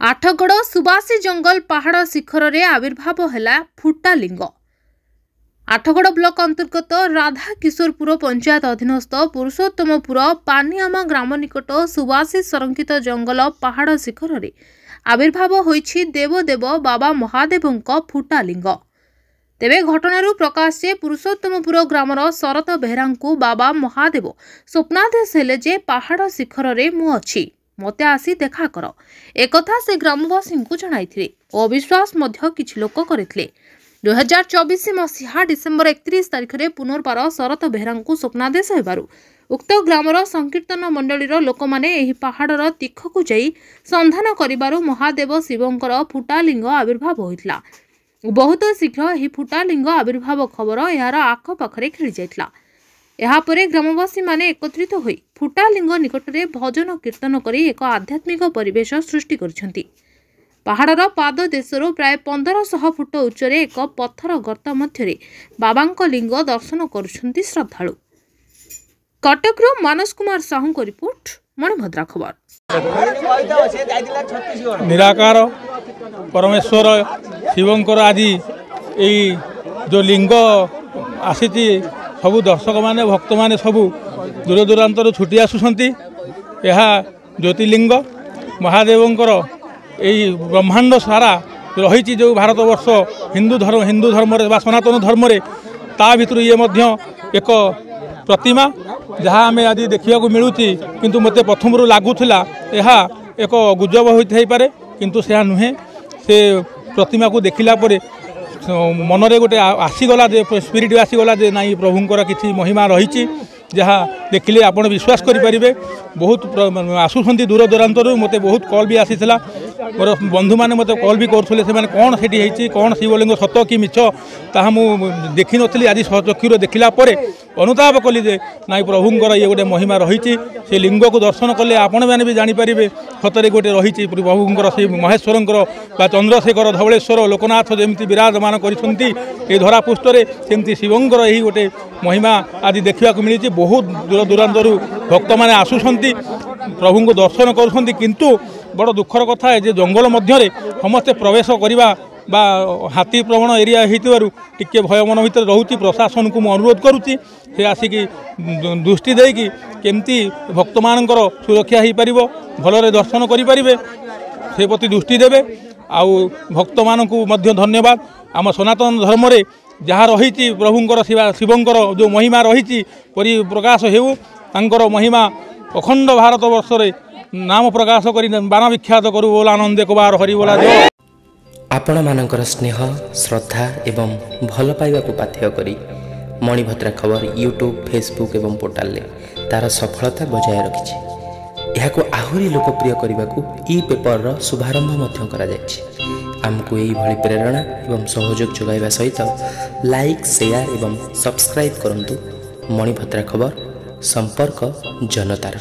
आठगड़ सुबासी जंगल पहाड़ शिखर रे आविर्भाव है फुटा लिंग। आठगड़ ब्लॉक अंतर्गत राधा किशोरपुर पंचायत अधीनस्थ पुरुषोत्तमपुर पानियामा ग्राम निकट सुबासी संरक्षित जंगल पहाड़ शिखर रे आविर्भाव होइछि देवदेव बाबा महादेवंक फुटा लिंग। तेबे घटनारू प्रकाश जे पुरुषोत्तमपुर ग्रामर शरत बेहरांकु बाबा महादेव स्वप्नादेश हेले जे पहाड़ शिखर रे मु अछि, मते आसी देखा कर एकथा से ग्रामवासी को जणाइथिले और अविश्वास मध्य किछि लोक करिथिले। 2024 मसीहा डिसेम्बर 31 तारिख रे पुनर्बार शरत बेहरांकु स्वप्नादेश हेबारु उक्त ग्रामर संकीर्तन मंडलीर लोक माने एही पहाड़र तीखकु जाई संधान करिबारु महादेव शिवंकर फुटा लिंग आविर्भाव होइतला। बहुत शीघ्र एही फुटा लिंग आविर्भाव खबर यार आख पाखरे खेली जाइतला। यापरे ग्रामवासी माने एकत्रित होई फुटा लिंग निकटरे भजन कीर्तन करी एक आध्यात्मिक परिवेश सृष्टि करिसेंती। पहाड़र पाद देशरो प्राय 1500 फुट उच्चरे एक पत्थर गर्त मध्यरे बाबांक लिंग दर्शन करुछंती श्रद्धालु। कटकरो मानस कुमार साहू को रिपोर्ट, मणिभद्रा खबर। निराकार परमेश्वर शिवंकर आज यही जो लिंग आसी सबु दर्शक माने भक्त माने सबु दूर दूरांतर छुटी आसुंट। यह ज्योतिर्लिंग महादेवंकर यही ब्रह्मांड सारा रही जो भारतवर्ष हिंदू धर्म सनातन धर्म ता भितर ये मध्य एक प्रतिमा जहाँ आम आज देखा मिलूँ, किंतु मते प्रथम लगुला यह एक गुजब होता पारे, किंतु से नुहे से प्रतिमा को देखला मनरे गोटे आसीगला स्पिरिट आसीगला जे नाई प्रभुंकर किसी महिमा रही जहाँ देखिले आपण विश्वास करें। बहुत आसुंट दूर दूरांतर मत बहुत कल भी आसीला, मोर बंधु मैंने मत कल भी करुले से कौन से कौन शिवलिंग सत कि मिछ ताहा मु देखी नी। आज चक्षुर देखला अनुताप कली जे नाई प्रभुंकर ये गोटे महिमा रही से लिंग को दर्शन कले आपण मैंने भी जानीपारे सतरे गोटे रही प्रभुंकर से महेश्वरंकर बा चंद्रशेखर धवलेश्वर लोकनाथ जमी विराजमान कर धरापृष्ठे सेमती शिवंकर यही गोटे महिमा आज देखा मिली। बहुत दूर दूरांतर भक्त मैंने आसुंट प्रभु को दर्शन करुँच, किंतु बड़ दुखर कथा है जे जंगल मध्य समस्ते प्रवेश करवा बा हाथी प्रवण एरिया टिके भय मन भर रोचे। प्रशासन को मुझे अनुरोध करुच्ची से आसिक दृष्टि देकी केमती भक्त मानकर सुरक्षा हो पार भलरे दर्शन करें से प्रति दृष्टि देवे। आउ भक्त मानक धन्यवाद। आम सनातन धर्म रे जहाँ रही प्रभुंकर शिवंकर जो महिमा रही परिप्रकाश हो महिमा अखंड भारत वर्ष रे नाम प्रकाश कर बाण विख्यात करू बोला आनंद कुमार हरि बोला। आपण मानकर स्नेह श्रद्धा एवं भल पाइबा को पाथ्य करी मणिभद्रा खबर यूट्यूब फेसबुक एवं पोर्टाल ले तार सफलता बजाय रखिछि। यहाको आहुरी लोकप्रिय करने को ई पेपर रो शुभारंभ मध्य करा जायछि। आमको यही भली प्रेरणा एवं सहयोग जोगाइबा सहित लाइक शेयर एवं सब्सक्राइब करंतु। मणिभद्रा खबर संपर्क जनतार।